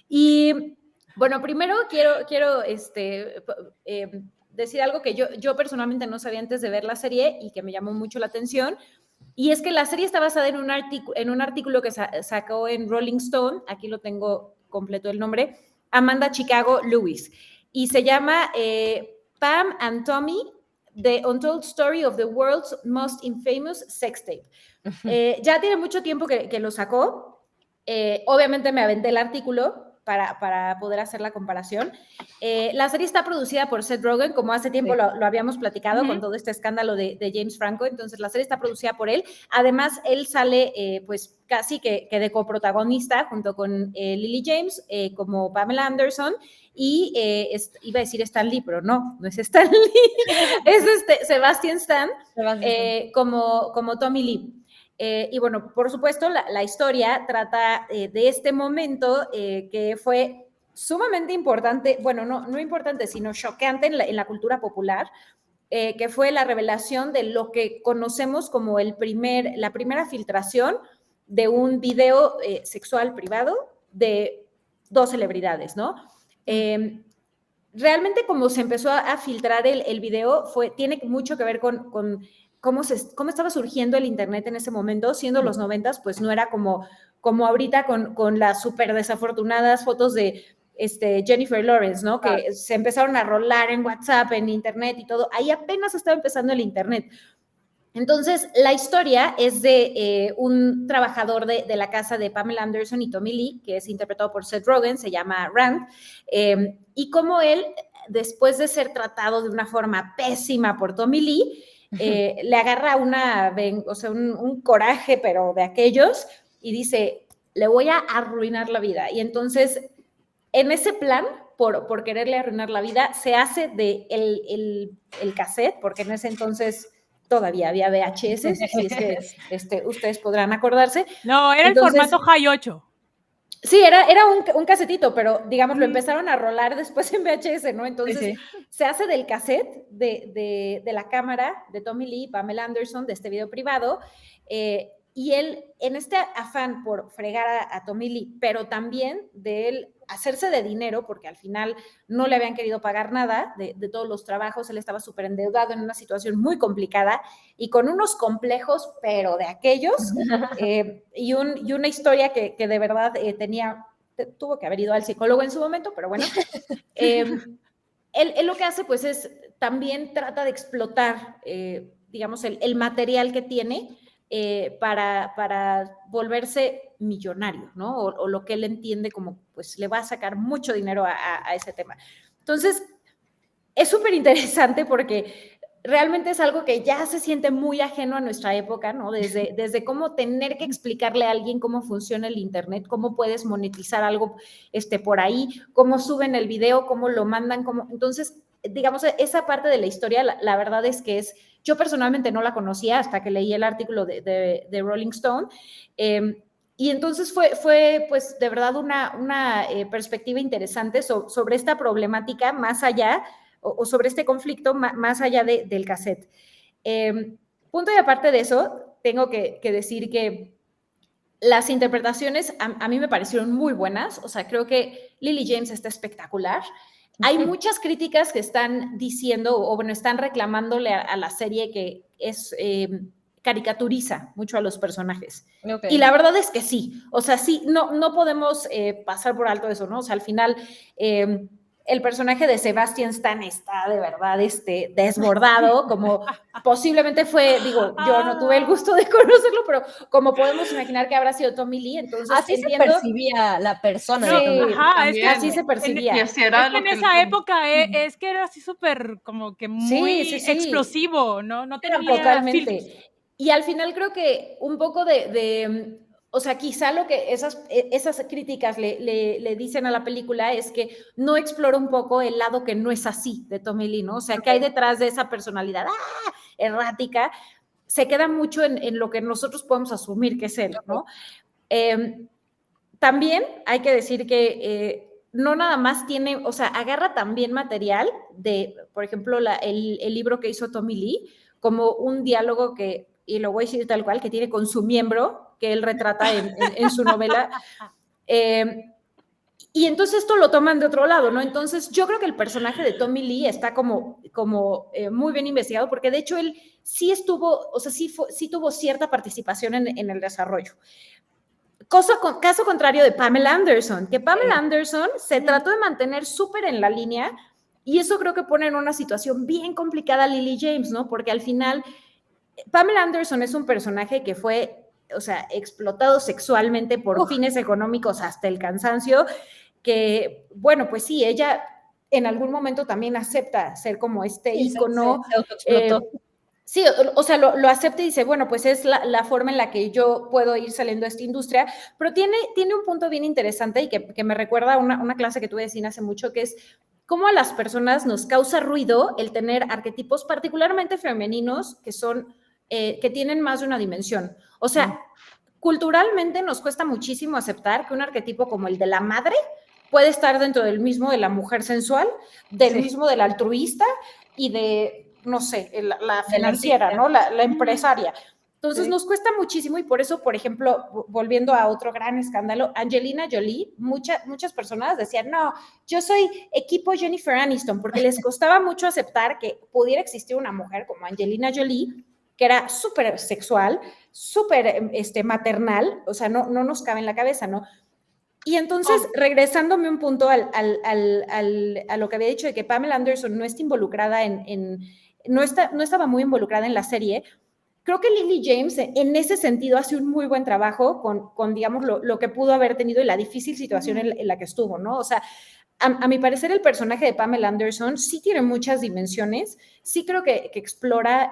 Y bueno, primero quiero decir algo que yo personalmente no sabía antes de ver la serie y que me llamó mucho la atención. Y es que la serie está basada en un artículo que sacó en Rolling Stone, aquí lo tengo completo el nombre, Amanda Chicago Lewis, y se llama Pam and Tommy, The Untold Story of the World's Most Infamous Sex Tape. Ya tiene mucho tiempo que lo sacó, obviamente me aventé el artículo para poder hacer la comparación. La serie está producida por Seth Rogen, como hace tiempo lo habíamos platicado con todo este escándalo de James Franco, entonces la serie está producida por él. Además, él sale pues casi que de coprotagonista junto con Lily James, como Pamela Anderson, y iba a decir Stan Lee, pero no es Stan Lee, es Sebastian Stan, como Tommy Lee. Y bueno, por supuesto, la historia trata de este momento que fue sumamente importante, bueno, no importante, sino choqueante en la cultura popular, que fue la revelación de lo que conocemos como la primera filtración de un video sexual privado de dos celebridades, ¿no? Realmente como se empezó a filtrar el video tiene mucho que ver con cómo estaba surgiendo el internet en ese momento, siendo los 90s, pues no era como ahorita con las súper desafortunadas fotos de Jennifer Lawrence, ¿no? Claro. Que se empezaron a rolar en WhatsApp, en internet y todo. Ahí apenas estaba empezando el internet. Entonces, la historia es de un trabajador de la casa de Pamela Anderson y Tommy Lee, que es interpretado por Seth Rogen, se llama Rand, y cómo él, después de ser tratado de una forma pésima por Tommy Lee, le agarra un coraje, pero de aquellos, y dice, le voy a arruinar la vida. Y entonces, en ese plan, por quererle arruinar la vida, se hace de el cassette, porque en ese entonces todavía había VHS, si es que ustedes podrán acordarse. No, era entonces, el formato High 8. Sí, era un casetito, pero digamos, lo empezaron a rolar después en VHS, ¿no? Entonces, se hace del cassette de la cámara de Tommy Lee, Pamela Anderson, de este video privado, y él, en este afán por fregar a Tommy Lee, pero también de él hacerse de dinero, porque al final no le habían querido pagar nada de todos los trabajos, él estaba súper endeudado en una situación muy complicada y con unos complejos, pero de aquellos, y una historia que de verdad tuvo que haber ido al psicólogo en su momento, pero bueno, él lo que hace pues es, también trata de explotar, digamos, el material que tiene, para volverse millonario, ¿no? O lo que él entiende como, pues, le va a sacar mucho dinero a ese tema. Entonces, es súper interesante porque realmente es algo que ya se siente muy ajeno a nuestra época, ¿no? Desde cómo tener que explicarle a alguien cómo funciona el internet, cómo puedes monetizar algo por ahí, cómo suben el video, cómo lo mandan, entonces, digamos, esa parte de la historia, la verdad es que yo personalmente no la conocía hasta que leí el artículo de Rolling Stone, y entonces fue pues de verdad una perspectiva interesante sobre esta problemática más allá, o sobre este conflicto más allá del cassette. Punto y aparte de eso, tengo que decir que las interpretaciones a mí me parecieron muy buenas, o sea, creo que Lily James está espectacular. Hay muchas críticas que están diciendo, o bueno, están reclamándole a la serie que caricaturiza mucho a los personajes. Okay. Y la verdad es que sí, o sea, sí, no podemos pasar por alto eso, ¿no? O sea, al final el personaje de Sebastian Stan está de verdad desbordado, como posiblemente fue, digo, yo no tuve el gusto de conocerlo, pero como podemos imaginar que habrá sido TommyLee, entonces así entiendo, se percibía la persona. Sí, ajá, es que así se percibía. Es que en esa época es que era así súper como que muy explosivo, ¿no? No tenía totalmente. filtros. Y al final creo que un poco o sea, quizá lo que esas críticas le dicen a la película es que no explora un poco el lado que no es así de Tommy Lee, ¿no? O sea, que hay detrás de esa personalidad errática, se queda mucho en lo que nosotros podemos asumir que es él, ¿no? También hay que decir que no nada más tiene, o sea, agarra también material de, por ejemplo, el libro que hizo Tommy Lee, como un diálogo que, y lo voy a decir tal cual, que tiene con su miembro, que él retrata en su novela. Y entonces esto lo toman de otro lado, ¿no? Entonces yo creo que el personaje de Tommy Lee está como muy bien investigado, porque de hecho él sí estuvo, o sea, sí tuvo cierta participación en el desarrollo. Caso contrario de Pamela Anderson, que Pamela Anderson se trató de mantener súper en la línea, y eso creo que pone en una situación bien complicada a Lily James, ¿no? Porque al final, Pamela Anderson es un personaje que fue, o sea, explotado sexualmente por fines económicos hasta el cansancio, que, bueno, pues sí, ella en algún momento también acepta ser como este ícono. Se autoexplotó. Sí, o sea, lo acepta y dice, bueno, pues es la forma en la que yo puedo ir saliendo de esta industria, pero tiene un punto bien interesante y que me recuerda a una clase que tuve de cine hace mucho, que es cómo a las personas nos causa ruido el tener arquetipos particularmente femeninos que son, que tienen más de una dimensión. O sea, culturalmente nos cuesta muchísimo aceptar que un arquetipo como el de la madre puede estar dentro del mismo de la mujer sensual, del mismo del altruista y de, no sé, la financiera, ¿no? La empresaria. Entonces nos cuesta muchísimo y por eso, por ejemplo, volviendo a otro gran escándalo, Angelina Jolie, muchas personas decían, no, yo soy equipo Jennifer Aniston, porque les costaba mucho aceptar que pudiera existir una mujer como Angelina Jolie, que era súper sexual, súper maternal, o sea, no nos cabe en la cabeza, ¿no? Y entonces, regresándome un punto a lo que había dicho de que Pamela Anderson no está involucrada no estaba muy involucrada en la serie, creo que Lily James en ese sentido hace un muy buen trabajo con digamos, lo que pudo haber tenido y la difícil situación en la que estuvo, ¿no? O sea, a mi parecer el personaje de Pamela Anderson sí tiene muchas dimensiones, sí creo que explora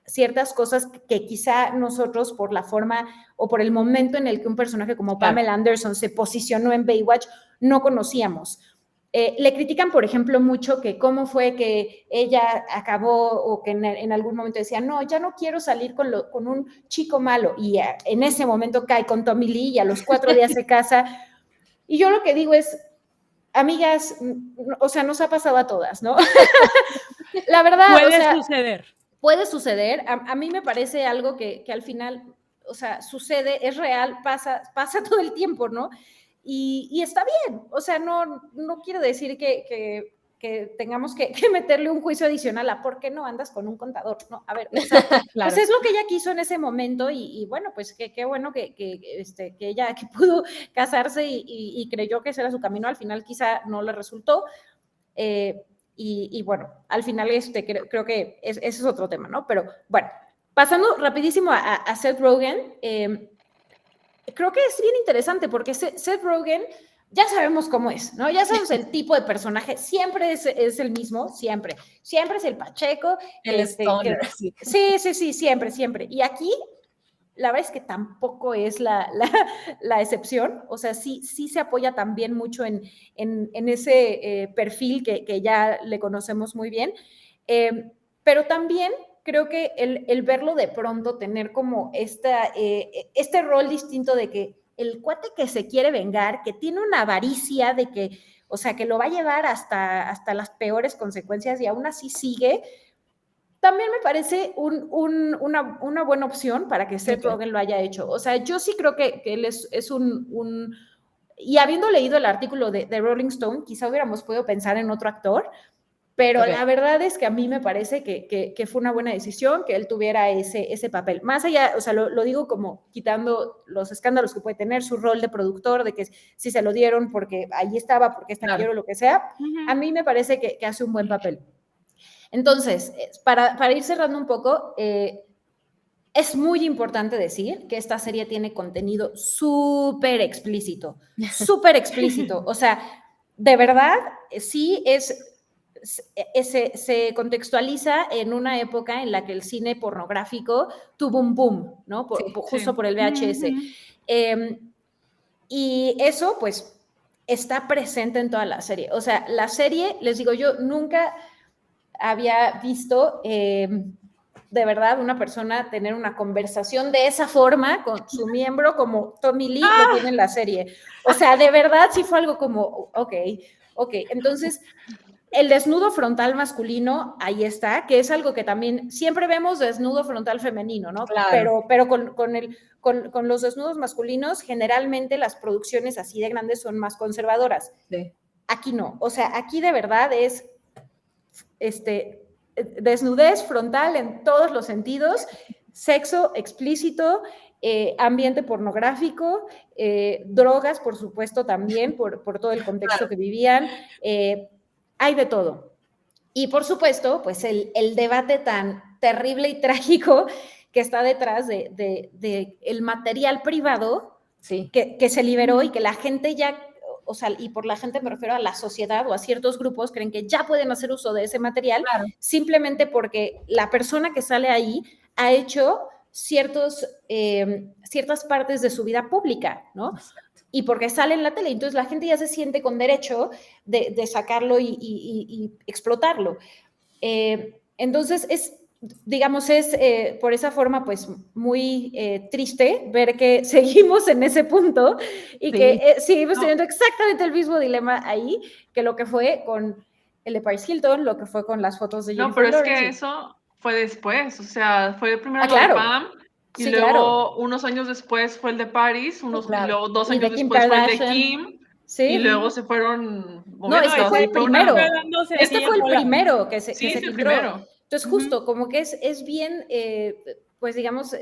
ciertas cosas que quizá nosotros por la forma o por el momento en el que un personaje como Pamela Anderson se posicionó en Baywatch no conocíamos. Le critican, por ejemplo, mucho que cómo fue que ella acabó o que en algún momento decía, no, ya no quiero salir con un chico malo, y en ese momento cae con Tommy Lee y a los 4 días se casa. Y yo lo que digo es, amigas, o sea, nos ha pasado a todas, ¿no? La verdad, puede suceder. Puede suceder. A mí me parece algo que al final, o sea, sucede, es real, pasa todo el tiempo, ¿no? Y está bien. O sea, no quiero decir que tengamos que meterle un juicio adicional a por qué no andas con un contador, ¿no? A ver, o sea, claro. Pues es lo que ella quiso en ese momento y bueno, pues qué bueno que ella que pudo casarse y creyó que ese era su camino, al final quizá no le resultó. Y bueno, al final creo que ese es otro tema, ¿no? Pero bueno, pasando rapidísimo a Seth Rogen, creo que es bien interesante porque Seth Rogen ya sabemos cómo es, ¿no? Ya sabemos el tipo de personaje, siempre es el mismo, siempre es el Pacheco. El stoner. Sí, siempre. Y aquí la verdad es que tampoco es la excepción, o sea, sí se apoya también mucho en ese perfil que ya le conocemos muy bien, pero también creo que el verlo de pronto tener como este rol distinto de que el cuate que se quiere vengar, que tiene una avaricia de que, o sea, que lo va a llevar hasta las peores consecuencias y aún así sigue, también me parece una buena opción para que Seth Rogen lo haya hecho. O sea, yo sí creo que él es un... Y habiendo leído el artículo de Rolling Stone, quizá hubiéramos podido pensar en otro actor, pero la verdad es que a mí me parece que fue una buena decisión que él tuviera ese papel. Más allá, o sea, lo digo como quitando los escándalos que puede tener, su rol de productor, de que si se lo dieron porque ahí estaba, porque está quiero, lo que sea, a mí me parece que hace un buen papel. Entonces, para ir cerrando un poco, es muy importante decir que esta serie tiene contenido súper explícito. O sea, de verdad, sí se contextualiza en una época en la que el cine pornográfico tuvo un boom, ¿no? Justo por el VHS. Y eso, pues, está presente en toda la serie. O sea, la serie, les digo, yo nunca había visto de verdad una persona tener una conversación de esa forma con su miembro como Tommy Lee lo tiene en la serie. O sea, de verdad sí fue algo como, ok. Entonces, el desnudo frontal masculino, ahí está, que es algo que también siempre vemos desnudo frontal femenino, ¿no? Claro. Pero con los desnudos masculinos, generalmente las producciones así de grandes son más conservadoras. Sí. Aquí no, o sea, aquí de verdad es desnudez frontal en todos los sentidos, sexo explícito, ambiente pornográfico, drogas, por supuesto, también, por todo el contexto que vivían, hay de todo. Y por supuesto, pues el debate tan terrible y trágico que está detrás de el material privado sí. que se liberó y que la gente ya, o sea, y por la gente me refiero a la sociedad o a ciertos grupos, creen que ya pueden hacer uso de ese material, claro, simplemente porque la persona que sale ahí ha hecho ciertas partes de su vida pública, ¿no? Exacto. Y porque sale en la tele, entonces la gente ya se siente con derecho de sacarlo y explotarlo. Entonces digamos, por esa forma, pues, muy triste ver que seguimos en ese punto y Sí. que seguimos teniendo exactamente el mismo dilema ahí que lo que fue con el de Paris Hilton, lo que fue con las fotos de Jennifer Lawrence. No, pero Lawrence. es que eso fue después, o sea, fue primero claro. lo de Pam, y sí, luego claro. unos años después fue el de Paris, y luego 2 años después fue el de Kim, sí. y luego se fueron moviendo. No, este fue el primero. Este fue el primero que se sí, es el filtró. primero. Entonces, justo, como que es bien, pues digamos,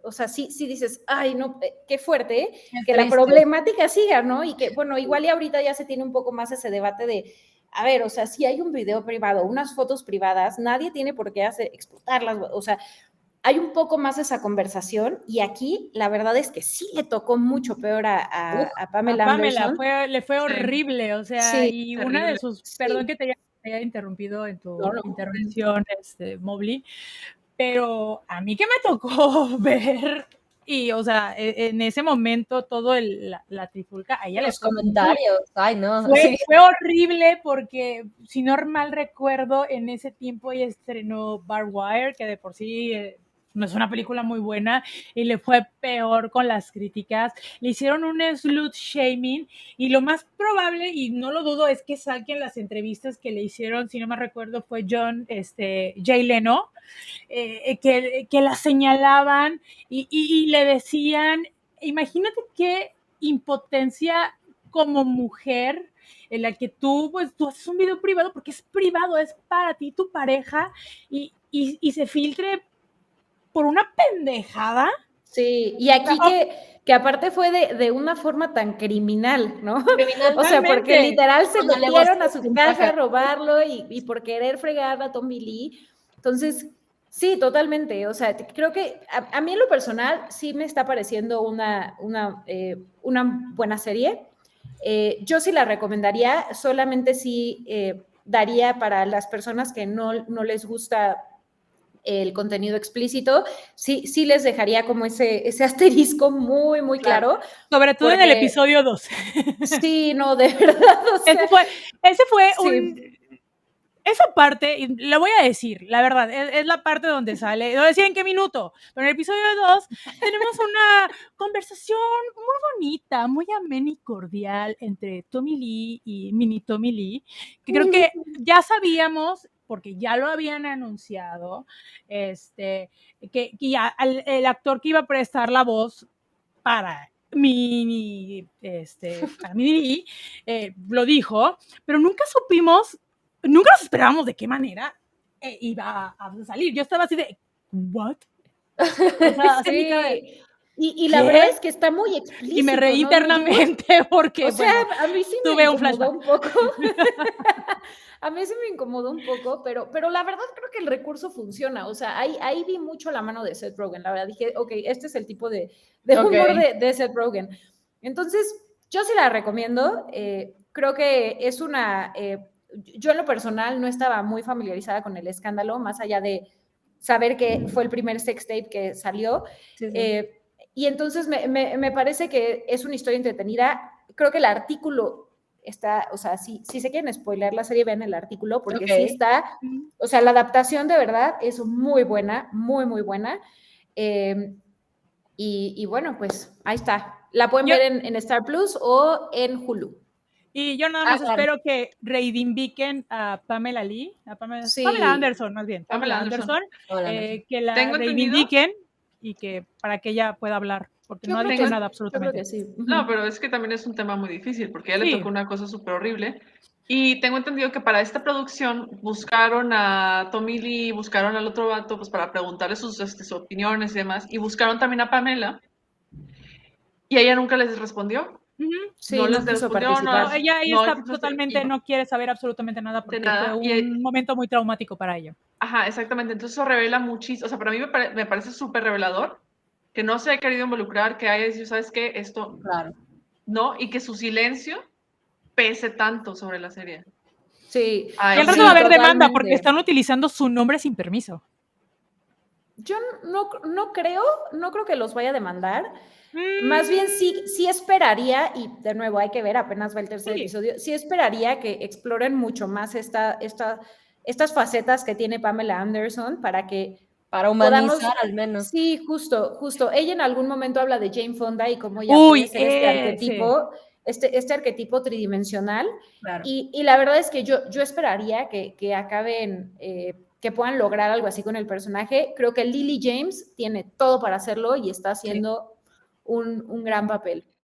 o sea, sí dices, ay, no, qué fuerte, que la problemática siga, ¿no? Y que, bueno, igual y ahorita ya se tiene un poco más ese debate de, a ver, o sea, si hay un video privado, unas fotos privadas, nadie tiene por qué explotarlas, o sea, hay un poco más esa conversación y aquí la verdad es que sí le tocó mucho peor a Pamela Anderson. Le fue horrible, o sea, sí, y terrible. una de sus, perdón que te haya interrumpido en tu intervención, Mobley, pero a mí que me tocó ver, y o sea, en ese momento todo la trifulca, a ella los comentarios, ay no. Fue horrible porque, si no mal recuerdo, en ese tiempo ella estrenó Barbed Wire, que de por sí no es una película muy buena, y le fue peor con las críticas. Le hicieron un slut shaming, y lo más probable, y no lo dudo, es que saquen las entrevistas que le hicieron, si no me recuerdo, fue Jay Leno, que la señalaban y le decían, imagínate qué impotencia como mujer en la que tú haces un video privado porque es privado, es para ti, tu pareja, y se filtre por una pendejada. Sí, y aquí que aparte fue de una forma tan criminal, ¿no? O sea, porque literal se metieron a su casa a robarlo y por querer fregar a Tommy Lee. Entonces, sí, totalmente. O sea, creo que a mí en lo personal sí me está pareciendo una buena serie. Yo sí la recomendaría, solamente sí daría para las personas que no les gusta el contenido explícito, sí les dejaría como ese asterisco muy, muy claro. Sobre todo en el episodio 2. Sí, no, de verdad. O sea, ese fue esa parte, y la voy a decir, la verdad, es la parte donde sale, no decía en qué minuto, pero en el episodio 2 tenemos una conversación muy bonita, muy amena y cordial entre Tommy Lee y Mini Tommy Lee, que creo que ya sabíamos, porque ya lo habían anunciado, que ya el actor que iba a prestar la voz para Mini Lee, lo dijo, pero nunca supimos, nunca nos esperábamos de qué manera iba a salir. Yo estaba así de, ¿what? O sea, sí. Y la verdad es que está muy explícito. Y me reí internamente porque, o sea, a mí sí me incomodó un poco. A mí sí me incomodó un poco, pero la verdad creo que el recurso funciona. O sea, ahí vi mucho la mano de Seth Rogen. La verdad dije, ok, este es el tipo de humor de Seth Rogen. Entonces, yo sí la recomiendo. Creo que es una... yo en lo personal no estaba muy familiarizada con el escándalo, más allá de saber que fue el primer sex tape que salió. Y entonces me parece que es una historia entretenida. Creo que el artículo está, o sea, si se quieren spoiler la serie, vean el artículo, porque sí está, o sea, la adaptación de verdad es muy buena, muy, muy buena. Y bueno, pues ahí está. La pueden ver en Star Plus o en Hulu. Y yo nada más espero que reivindiquen a Pamela Lee, Pamela Anderson, más bien. Pamela Anderson. Que la reivindiquen y que para que ella pueda hablar, porque no ha dicho nada absolutamente. No, pero es que también es un tema muy difícil, porque a ella le tocó una cosa súper horrible. Y tengo entendido que para esta producción buscaron a Tommy Lee, buscaron al otro vato, pues para preguntarle sus opiniones y demás, y buscaron también a Pamela, y ella nunca les respondió. Sí, no les respondió, no, ella está totalmente, no quiere saber absolutamente nada porque fue un momento muy traumático para ella. Ajá, exactamente, entonces eso revela muchísimo, o sea, para mí me parece súper revelador que no se haya querido involucrar, que haya dicho, ¿sabes qué? Esto, no, y que su silencio pese tanto sobre la serie. Sí. Y al rato va a haber demanda porque están utilizando su nombre sin permiso. Yo no creo que los vaya a demandar. Más bien sí esperaría, y de nuevo hay que ver, apenas va el tercer episodio, sí esperaría que exploren mucho más estas facetas que tiene Pamela Anderson para humanizar al menos. Sí, justo. Ella en algún momento habla de Jane Fonda y cómo ella puede ser este arquetipo tridimensional. Claro. Y la verdad es que yo esperaría que acaben, que puedan lograr algo así con el personaje. Creo que Lily James tiene todo para hacerlo y está haciendo un gran papel.